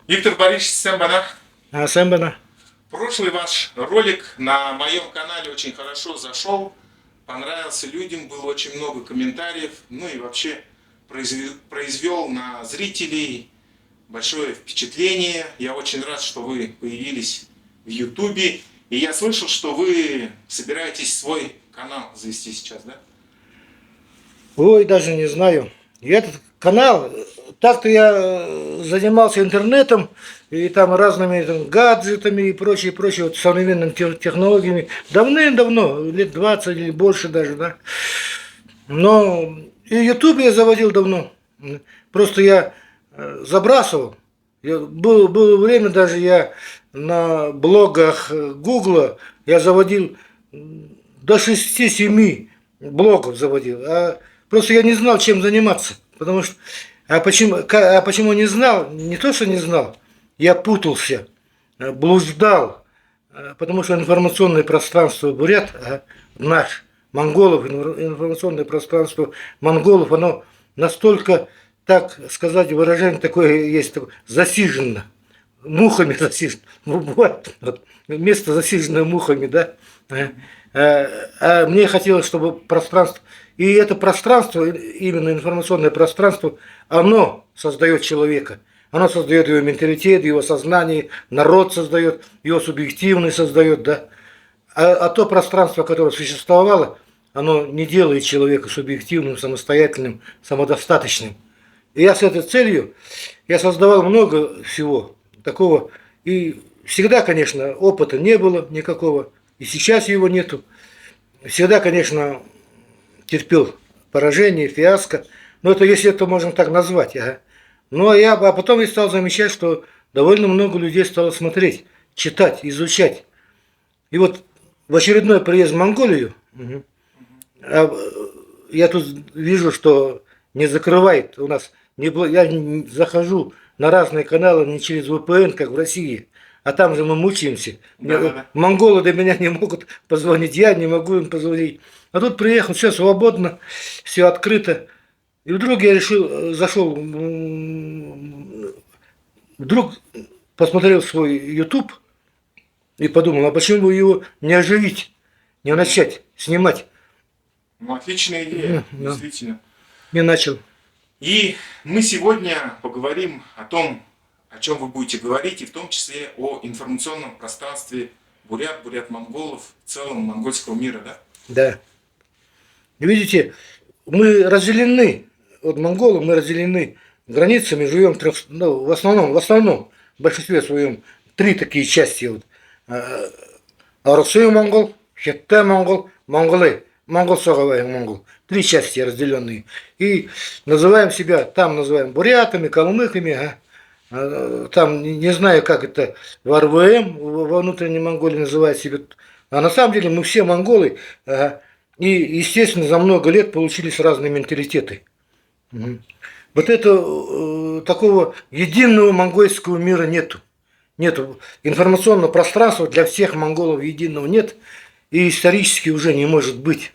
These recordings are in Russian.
Виктор Борисович Сэмбана, Сэмбана. прошлый ваш ролик на моем канале очень хорошо зашел, понравился людям, было очень много комментариев, ну и вообще произвел на зрителей большое впечатление. Я очень рад, что вы появились в Ютубе, и я слышал, что вы собираетесь свой канал завести сейчас, да? Ой, даже не знаю. И этот канал, так-то я занимался интернетом и там разными там, гаджетами и прочее, вот современными технологиями давным-давно, лет 20 или больше даже, да. Но и YouTube я заводил давно. Просто я забрасывал. Было время, даже я на блогах Гугла я заводил до 6-7 блогов заводил. Просто я не знал, чем заниматься. Потому что, почему не знал? Не то, что не знал. Я путался, блуждал. Потому что информационное пространство бурят, наш, монголов, информационное пространство монголов, оно настолько, так сказать, выражение такое есть, засижено. Мухами засижено. Бывает, вот, место засиженное мухами, да. А мне хотелось, чтобы пространство... И это пространство, именно информационное пространство, оно создает человека. Оно создает его менталитет, его сознание, народ создает, его субъективный создает, да. А то пространство, которое существовало, оно не делает человека субъективным, самостоятельным, самодостаточным. И я с этой целью, я создавал много всего такого. И всегда, конечно, опыта не было никакого, и сейчас его нету. Всегда, конечно, терпел поражение, фиаско. Но это, если это можно так назвать. Ага. А потом я стал замечать, что довольно много людей стало смотреть, читать, изучать. И вот в очередной приезд в Монголию, я тут вижу, что не закрывает у нас. Я захожу на разные каналы не через VPN, как в России. А там же мы мучаемся. Монголы до меня не могут позвонить, я не могу им позвонить. А тут приехал, все свободно, все открыто. И вдруг я решил, вдруг посмотрел свой YouTube и подумал, а почему бы его не оживить, не начать снимать? Ну, отличная идея, действительно. Не начал. И мы сегодня поговорим о том, о чем вы будете говорить, и в том числе о информационном пространстве бурят-монголов, в целом монгольского мира, да? Да. Видите, мы разделены, вот монголы, мы разделены границами, живем в основном, в большинстве своем, 3 такие части. Вот. Арусый монгол, Хетте монгол, монголы, монгол-соговый монгол. 3 части разделенные. И называем себя, там называем бурятами, калмыками, там не знаю, как это в РВМ, во внутренней Монголии называют себя. А на самом деле мы все монголы. И, естественно, за много лет получились разные менталитеты. Вот это такого единого монгольского мира нету. Нету. Информационного пространства для всех монголов единого нет. И исторически уже не может быть.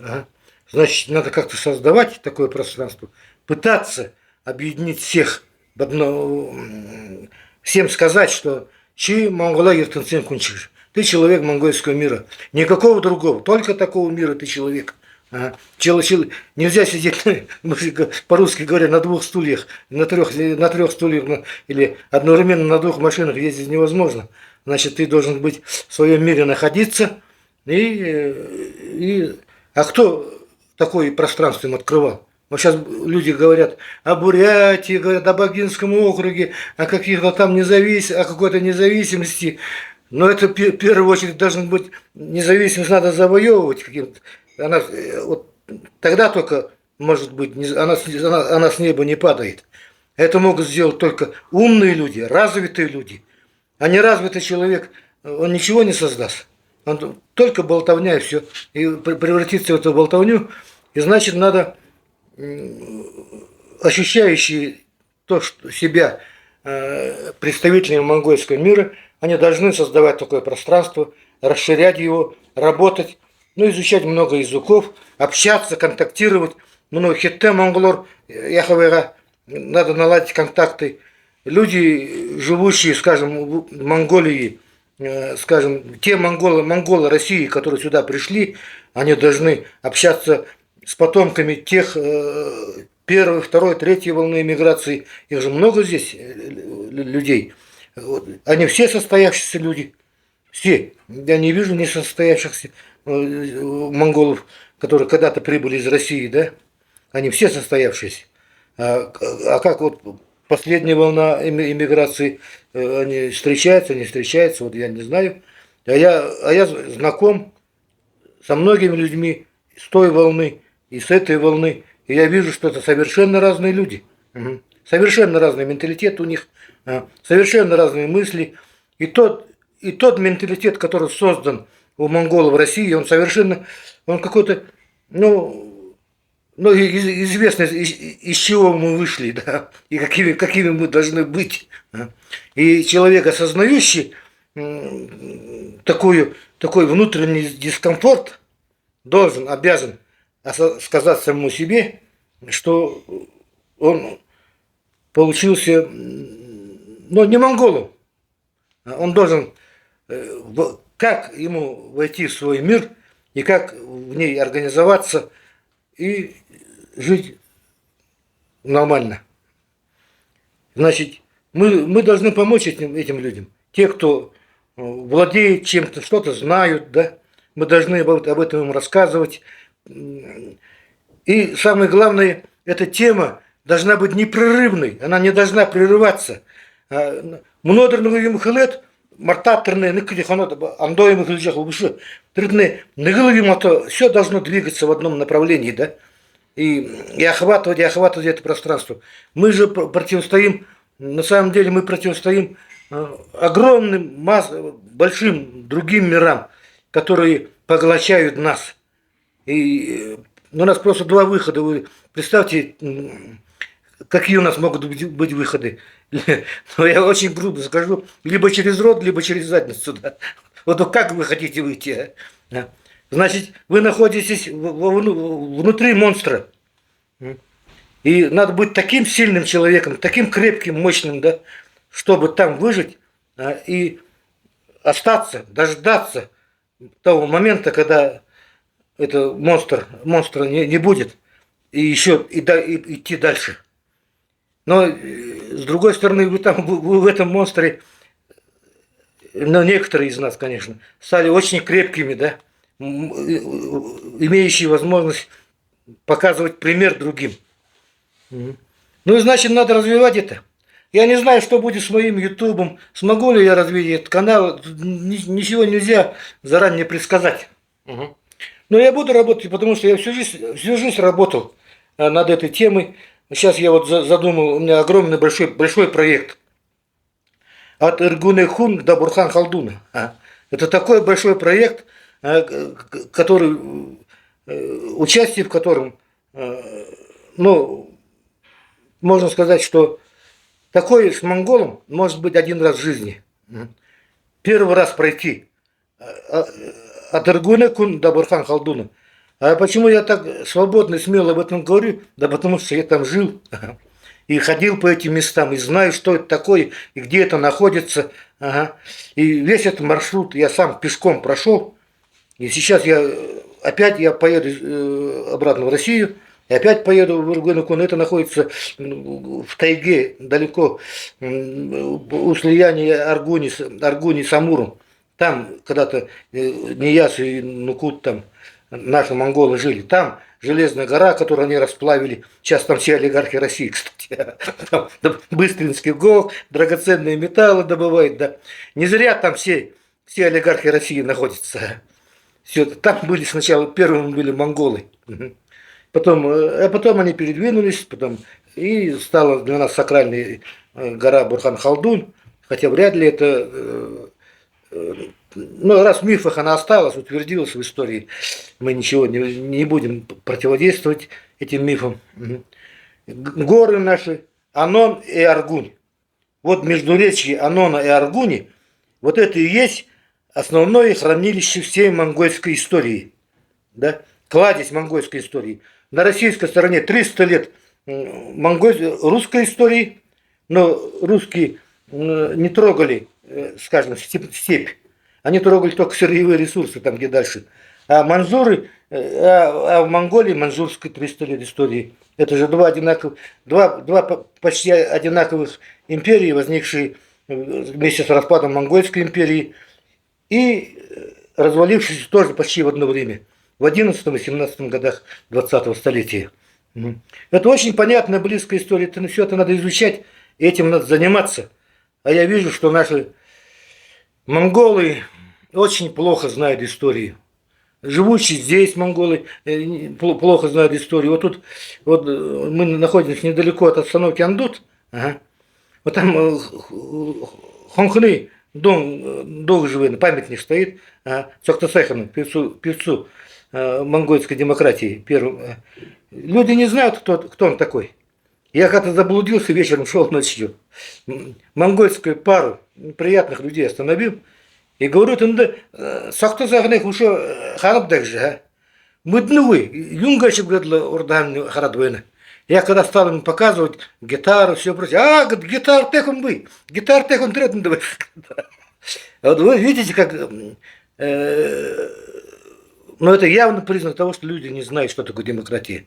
Значит, надо как-то создавать такое пространство. Пытаться объединить всех в одно. Всем сказать, что чи монгола ертенцем кунчиш. Ты человек монгольского мира. Никакого другого. Только такого мира ты человек. Нельзя сидеть, по-русски говоря, на 2 стульях, на 3 стульях, или одновременно на 2 машинах ездить невозможно. Значит, ты должен быть в своем мире находиться. А кто такое пространство им открывал? Вот сейчас люди говорят о Бурятии, говорят о Багинском округе, о каких-то там о какой-то независимости. Но это в первую очередь должна быть независимость, надо завоевывать каким-то. Вот тогда только, может быть, она с неба не падает. Это могут сделать только умные люди, развитые люди. А неразвитый человек, он ничего не создаст. Он только болтовня и все. И превратится в эту болтовню. И значит, надо ощущающие то, что себя представителями монгольского мира, они должны создавать такое пространство, расширять его, работать, изучать много языков, общаться, контактировать. Хетте монголор, яхавега, надо наладить контакты. люди, живущие, скажем, в Монголии, скажем, те монголы России, которые сюда пришли, они должны общаться с потомками тех первой, второй, третьей волны эмиграции. Их же много здесь людей. Вот. Они все состоявшиеся люди. Все. Я не вижу несостоявшихся монголов, которые когда-то прибыли из России, да? Они все состоявшиеся. А как вот последняя волна иммиграции, они встречаются, не встречаются, вот я не знаю. А я знаком со многими людьми с той волны и с этой волны. И я вижу, что это совершенно разные люди. Угу. Совершенно разный менталитет у них, совершенно разные мысли. И тот менталитет, который создан у монголов в России, он совершенно, он какой-то, известно, из чего мы вышли, да, и какими мы должны быть. И человек, осознающий такой внутренний дискомфорт, должен, обязан сказать самому себе, что он получился, не монголом. Он должен, как ему войти в свой мир и как в ней организоваться и жить нормально. Значит, мы должны помочь этим людям. Те, кто владеет чем-то, что-то знают, да, мы должны об этом им рассказывать. И самое главное, эта тема должна быть непрерывной, она не должна прерываться. Мнодерного хилет, мартаторные, андоемых лежах выше, все должно двигаться в одном направлении, да, и охватывать это пространство. Мы же противостоим, на самом деле мы противостоим огромным, большим другим мирам, которые поглощают нас. И у нас просто два выхода. Вы представьте, какие у нас могут быть выходы. Но я очень грубо скажу, либо через рот, либо через задницу. Да. Вот как вы хотите выйти? А? Значит, вы находитесь внутри монстра. И надо быть таким сильным человеком, таким крепким, мощным, да, чтобы там выжить и остаться, дождаться того момента, когда это монстра не будет, и еще идти дальше. Но с другой стороны, вы в этом монстре, некоторые из нас, конечно, стали очень крепкими, да, имеющие возможность показывать пример другим. Ну и значит, надо развивать это. Я не знаю, что будет с моим ютубом, смогу ли я развить этот канал, ничего нельзя заранее предсказать. Но я буду работать, потому что я всю жизнь работал над этой темой. Сейчас я вот задумал, у меня огромный большой проект. От Иргуне-Хун до Бурхан-Халдуна. Это такой большой проект, который, участие в котором, можно сказать, что такой с монголом может быть один раз в жизни. Первый раз пройти от Иргуне-Хун до Бурхан-Халдуна. А почему я так свободно и смело об этом говорю? Да потому что я там жил и ходил по этим местам, и знаю, что это такое, и где это находится. И весь этот маршрут я сам пешком прошел. И сейчас я поеду обратно в Россию, и опять поеду в Иргуне-Хун. Это находится в тайге, далеко, у слияния Аргуни с Амуром. Там когда-то Нияз и Нукут, там наши монголы жили. Там Железная гора, которую они расплавили. Сейчас там все олигархи России, кстати. Там Быстринский ГОК, драгоценные металлы добывают. Да. Не зря там все олигархи России находятся. Все, там были сначала, первыми были монголы. Потом они передвинулись, и стала для нас сакральная гора Бурхан-Халдун. Хотя вряд ли это... раз в мифах она осталась, утвердилась в истории, мы ничего не будем противодействовать этим мифам. Горы наши, Анон и Аргунь. Вот междуречье Анона и Аргуни, вот это и есть основное хранилище всей монгольской истории. Да? Кладезь монгольской истории. На российской стороне 300 лет русской истории, но русские не трогали, скажем, степь. Они трогали только сырьевые ресурсы, там где дальше. А манжуры, в Монголии манжурской 300 лет истории. Это же два почти одинаковых империи, возникшие вместе с распадом Монгольской империи и развалившиеся тоже почти в одно время, в 11 и 17 годах 20-го столетия. Это очень понятная, близкая история. Все это надо изучать, и этим надо заниматься. А я вижу, что наши монголы очень плохо знают историю. Живущие здесь монголы плохо знают историю. Вот тут вот мы находимся недалеко от остановки Андут. Ага. Вот там Хонхны, дом живой, памятник стоит Цоктасехану, певцу монгольской демократии. Первым. Люди не знают, кто он такой. Я как-то заблудился вечером, шел ночью. Монгольскую пару приятных людей остановил. И говорю, ты Цоктасехану уже харабдак же. Мыднувы, юнгачев говорил ордам харадвена. Я когда стал ему показывать гитару, все прочее, говорит, гитар техом бы, гитар техом третий. Вот вы видите, как... но это явно признак того, что люди не знают, что такое демократия.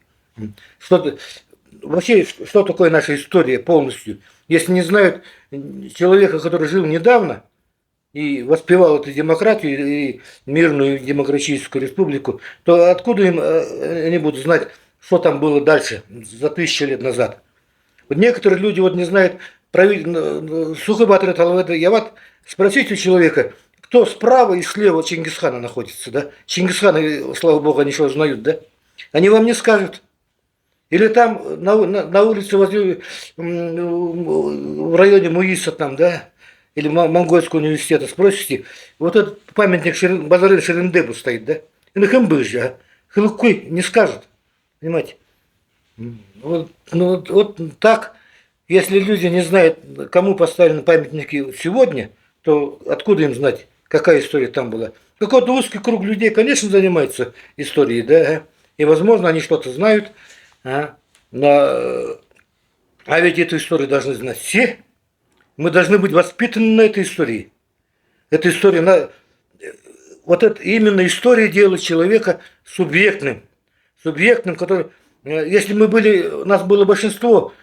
Вообще, что такое наша история полностью. Если не знают человека, который жил недавно и воспевал эту демократию и мирную демократическую республику, то откуда им они будут знать, что там было дальше, за 1000 лет назад. Вот некоторые люди вот не знают, Сухобатыр Талаведа Яват, спросите у человека, кто справа и слева Чингисхана находится, да? Чингисхана, слава богу, они что знают, да? Они вам не скажут. Или там на улице возле, в районе Муиса там, да? Или Монгольского университета спросите, вот этот памятник Базарин Шериндебу стоит, да? И на Хэмбыжи, а? Хилукуй не скажут. Понимаете? Вот так, если люди не знают, кому поставлены памятники сегодня, то откуда им знать, какая история там была? Какой-то узкий круг людей, конечно, занимается историей, да, и, возможно, они что-то знают, а ведь эту историю должны знать все. Мы должны быть воспитаны на этой истории. Эта история, вот это именно история делает человека субъектным, который, если у нас было большинство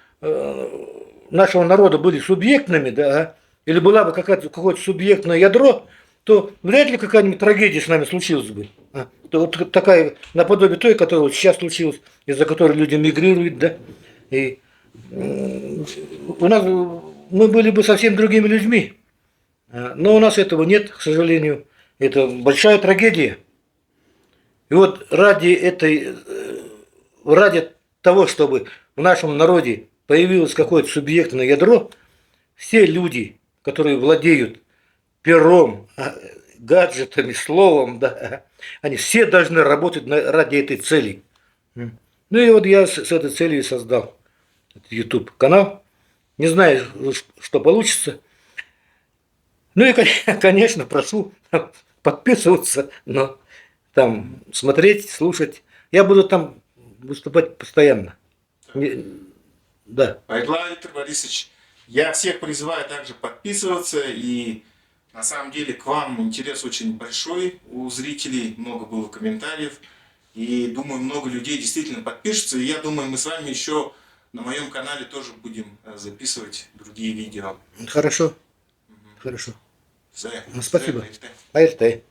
нашего народа были субъектными, да, или была бы какое-то субъектное ядро, то вряд ли какая-нибудь трагедия с нами случилась бы. То вот такая, наподобие той, которая вот сейчас случилась, из-за которой люди мигрируют, да, и мы были бы совсем другими людьми. Но у нас этого нет, к сожалению. Это большая трагедия. И вот ради того, чтобы в нашем народе появилось какое-то субъектное ядро, все люди, которые владеют пером, гаджетами, словом, да, они все должны работать ради этой цели. Ну и вот я с этой целью и создал YouTube канал. Не знаю, что получится. Ну и, конечно, прошу подписываться, но там смотреть, слушать. Я буду там выступать постоянно. Да. Айглай Виктор Борисович, я всех призываю также подписываться, и на самом деле к вам интерес очень большой у зрителей, много было комментариев, и думаю, много людей действительно подпишутся, и я думаю, мы с вами еще на моем канале тоже будем записывать другие видео. Хорошо. Хорошо. Все. Спасибо. Айртай.